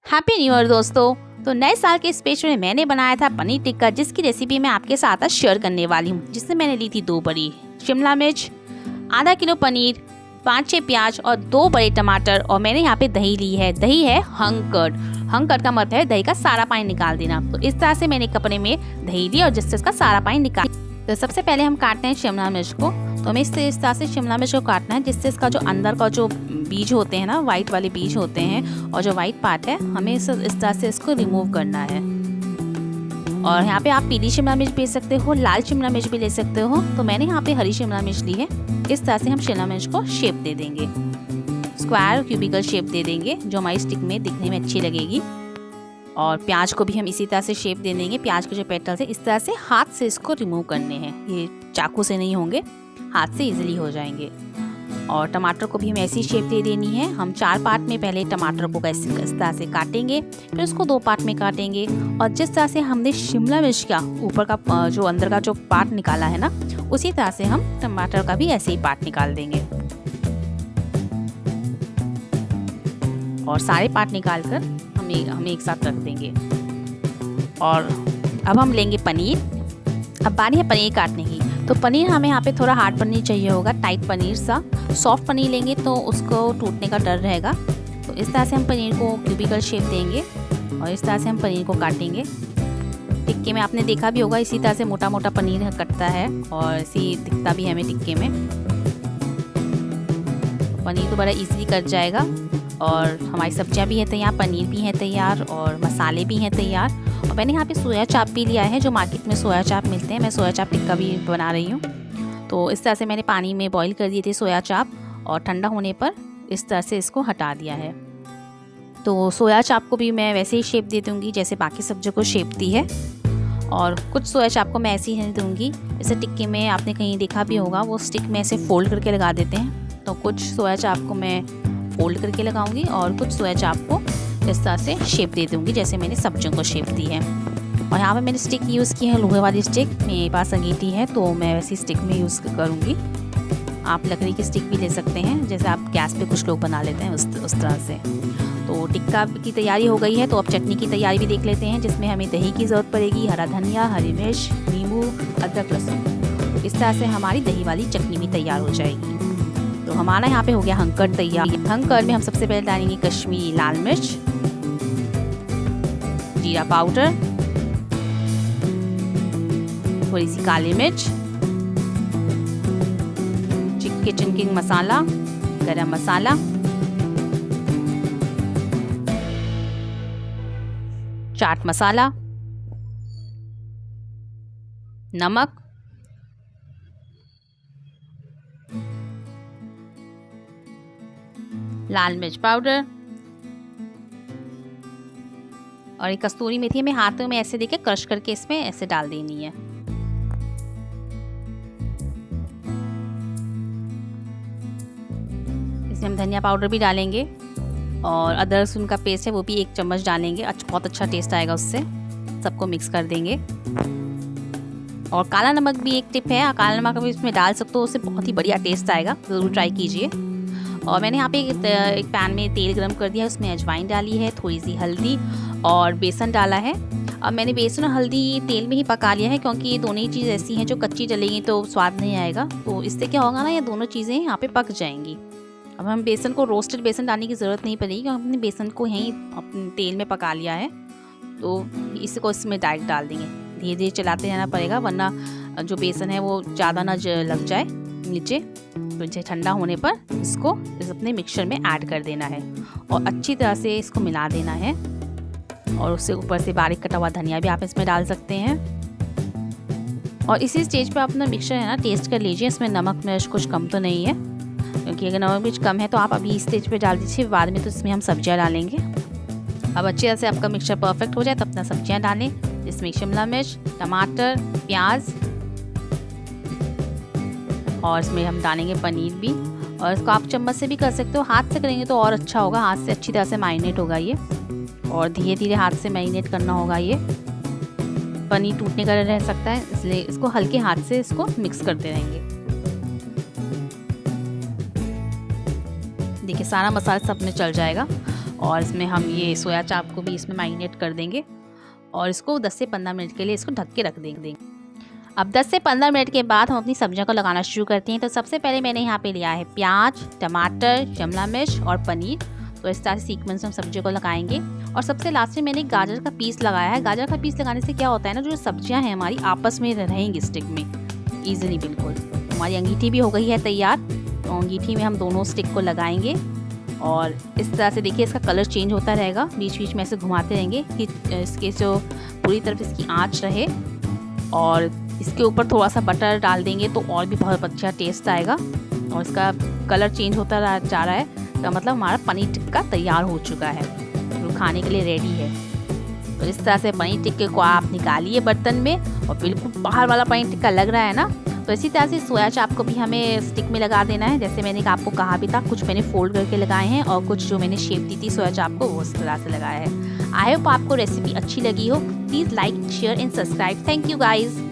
Happy new year दोस्तों। तो नए साल के स्पेशल में मैंने बनाया था पनीर टिक्का, जिसकी रेसिपी मैं आपके साथ आज शेयर करने वाली हूँ। जिसमें मैंने ली थी 2 बड़ी शिमला मिर्च, आधा किलो पनीर, 5-6 प्याज और 2 बड़े टमाटर। और मैंने यहाँ पे दही ली है। दही है हंग कर्ड। हंग कर्ड का मतलब है दही का सारा पानी निकाल देना। तो इस तरह से मैंने कपड़े में दही ली और जिससे इसका सारा पानी निकाल। तो सबसे पहले हम काटते हैं शिमला मिर्च को। तो हमें इस तरह से शिमला मिर्च को काटना है जिससे इसका जो अंदर का जो बीज होते हैं ना, वाइट वाले बीज होते हैं और जो वाइट पार्ट है, हमें इस तरह से इसको रिमूव करना है। और यहाँ पे आप पीली शिमला मिर्च ले सकते हो, लाल शिमला मिर्च भी ले सकते हो। तो मैंने यहाँ पे हरी शिमला मिर्च ली है। इस तरह से हम शिमला मिर्च को शेप दे देंगे, स्क्वायर क्यूबिकल शेप दे देंगे जो हमारी स्टिक में दिखने में अच्छी लगेगी। और प्याज को भी हम इसी तरह से शेप दे देंगे। प्याज के जो पेटल्स है इस तरह से हाथ से इसको रिमूव करने हैं। ये चाकू से नहीं होंगे, हाथ से इजीली हो जाएंगे। और टमाटर को भी हमें ऐसी शेप दे देनी है। हम 4 पार्ट में पहले टमाटर को इस तरह से काटेंगे, फिर उसको 2 पार्ट में काटेंगे। और जिस तरह से हमने शिमला मिर्च का ऊपर का जो अंदर का जो पार्ट निकाला है ना, उसी तरह से हम टमाटर का भी ऐसे ही पार्ट निकाल देंगे। और सारे पार्ट निकाल कर हम एक साथ रख देंगे। और अब हम लेंगे पनीर। अब बारी है पनीर काटने की। तो पनीर हमें यहाँ पे थोड़ा हार्ड पनीर चाहिए होगा, टाइट पनीर सा। सॉफ्ट पनीर लेंगे तो उसको टूटने का डर रहेगा। तो इस तरह से हम पनीर को क्यूबिकल शेप देंगे और इस तरह से हम पनीर को काटेंगे। टिक्के में आपने देखा भी होगा, इसी तरह से मोटा मोटा पनीर कटता है और इसी दिखता भी है हमें टिक्के में। पनीर तो बड़ा इजीली कट जाएगा। और हमारी सब्जियां भी हैं तैयार, पनीर भी है तैयार और मसाले भी हैं तैयार। और मैंने यहाँ पे सोया चाप भी लिया है, जो मार्केट में सोया चाप मिलते हैं। मैं सोया चाप टिक्का भी बना रही हूँ। तो इस तरह से मैंने पानी में बॉईल कर दिए थे सोया चाप, और ठंडा होने पर इस तरह से इसको हटा दिया है। तो सोया चाप को भी मैं वैसे ही शेप दे दूँगी जैसे बाकी सब्जियों को शेप दी है। और कुछ सोया चाप को मैं ऐसे ही दूँगी, जैसे टिक्के में आपने कहीं देखा भी होगा, वो स्टिक में ऐसे फोल्ड करके लगा देते हैं। तो कुछ सोया चाप को मैं फोल्ड करके लगाऊंगी और कुछ सोया चाप को इस तरह से शेप दे दूंगी जैसे मैंने सब्जियों को शेप दी है। और यहाँ पे मैंने स्टिक यूज़ की है, लोहे वाली स्टिक। मेरे पास अंगीठी है तो मैं वैसी स्टिक में यूज़ करूँगी। आप लकड़ी की स्टिक भी ले सकते हैं, जैसे आप गैस पे कुछ लोग बना लेते हैं उस तरह से। तो टिक्का की तैयारी हो गई है। तो अब चटनी की तैयारी भी देख लेते हैं, जिसमें हमें दही की ज़रूरत पड़ेगी, हरा धनिया, हरी मिर्च, नींबू, अदरक, लहसुन। इस तरह से हमारी दही वाली चटनी भी तैयार हो जाएगी। तो हमारा यहाँ पे हो गया हंग कर्ड तैयार। हंग कर्ड में हम सबसे पहले डालेंगे कश्मीरी लाल मिर्च, जीरा पाउडर, थोड़ी सी काली मिर्च, किचन किंग मसाला, गरम मसाला, चाट मसाला, नमक, लाल मिर्च पाउडर और एक कस्तूरी मेथी हमें हाथों में ऐसे देके क्रश करके इसमें ऐसे डाल देनी है। इसमें हम धनिया पाउडर भी डालेंगे और अदरक लहसुन का पेस्ट है वो भी 1 चम्मच डालेंगे। बहुत अच्छा टेस्ट आएगा उससे। सबको मिक्स कर देंगे। और काला नमक भी एक टिप है, काला नमक भी इसमें डाल सकते हो, उससे बहुत ही बढ़िया टेस्ट आएगा। ज़रूर ट्राई कीजिए। और मैंने यहाँ पे एक पैन में तेल गरम कर दिया है, उसमें अजवाइन डाली है, थोड़ी सी हल्दी और बेसन डाला है। अब मैंने बेसन और हल्दी तेल में ही पका लिया है, क्योंकि ये दोनों ही चीज़ ऐसी हैं जो कच्ची डलेंगी तो स्वाद नहीं आएगा। तो इससे क्या होगा ना, ये दोनों चीज़ें यहाँ पे पक जाएंगी। अब हम बेसन को रोस्टेड बेसन डालने की ज़रूरत नहीं पड़ेगी, क्योंकि हमने बेसन को यहीं अपने तेल में पका लिया है। तो इसको इसमें डायरेक्ट डाल देंगे। धीरे धीरे चलाते रहना पड़ेगा, वरना जो बेसन है वो ज़्यादा ना लग जाए नीचे। तो इसे ठंडा होने पर इसको अपने मिक्सचर में ऐड कर देना है और अच्छी तरह से इसको मिला देना है। और उससे ऊपर से बारीक कटा हुआ धनिया भी आप इसमें डाल सकते हैं। और इसी स्टेज पे आप अपना मिक्सचर है ना टेस्ट कर लीजिए, इसमें नमक मिर्च कुछ कम तो नहीं है। क्योंकि अगर नमक मिर्च कम है तो आप अभी इस स्टेज पे डाल दीजिए, बाद में तो इसमें हम सब्जियाँ डालेंगे। अब अच्छी तरह से आपका मिक्सचर परफेक्ट हो जाए तो अपना सब्जियाँ डालें, जिसमें शिमला मिर्च, टमाटर, प्याज और इसमें हम डालेंगे पनीर भी। और इसको आप चम्मच से भी कर सकते हो, हाथ से करेंगे तो और अच्छा होगा। हाथ से अच्छी तरह से मैरिनेट होगा ये, और धीरे धीरे हाथ से मैरिनेट करना होगा। ये पनीर टूटने का रह सकता है, इसलिए इसको हल्के हाथ से इसको मिक्स करते रहेंगे। देखिए सारा मसाला सब में चल जाएगा। और इसमें हम ये सोया चाप को भी इसमें मैरिनेट कर देंगे और इसको 10 से 15 मिनट के लिए इसको ढक के रख देंगे। अब 10 से 15 मिनट के बाद हम अपनी सब्जियों को लगाना शुरू करते हैं। तो सबसे पहले मैंने यहाँ पे लिया है प्याज, टमाटर, शिमला मिर्च और पनीर। तो इस तरह से सीक्वेंस में हम सब्जियों को लगाएंगे। और सबसे लास्ट में मैंने गाजर का पीस लगाया है। गाजर का पीस लगाने से क्या होता है ना, जो सब्जियां हैं हमारी आपस में रहेंगी स्टिक में ईजिली। बिल्कुल हमारी अंगीठी भी हो गई है तैयार। तो अंगीठी में हम दोनों स्टिक को लगाएंगे और इस तरह से देखिए इसका कलर चेंज होता रहेगा, बीच बीच में ऐसे घुमाते रहेंगे कि इसके जो पूरी तरफ इसकी आँच रहे। और इसके ऊपर थोड़ा सा बटर डाल देंगे तो और भी बहुत अच्छा टेस्ट आएगा। और इसका कलर चेंज होता जा रहा है, तो मतलब हमारा पनीर टिक्का तैयार हो चुका है, तो खाने के लिए रेडी है। तो इस तरह से पनीर टिक्के को आप निकालिए बर्तन में और बिल्कुल बाहर वाला पनीर टिक्का लग रहा है ना। तो इसी तरह से सोया चाप को भी हमें स्टिक में लगा देना है, जैसे मैंने आपको कहा भी था। कुछ मैंने फोल्ड करके लगाए हैं और कुछ जो मैंने शेप दी थी सोया चाप को वो उस तरह से लगाया है। आई होप आपको रेसिपी अच्छी लगी हो। Please like, share and subscribe. Thank you guys.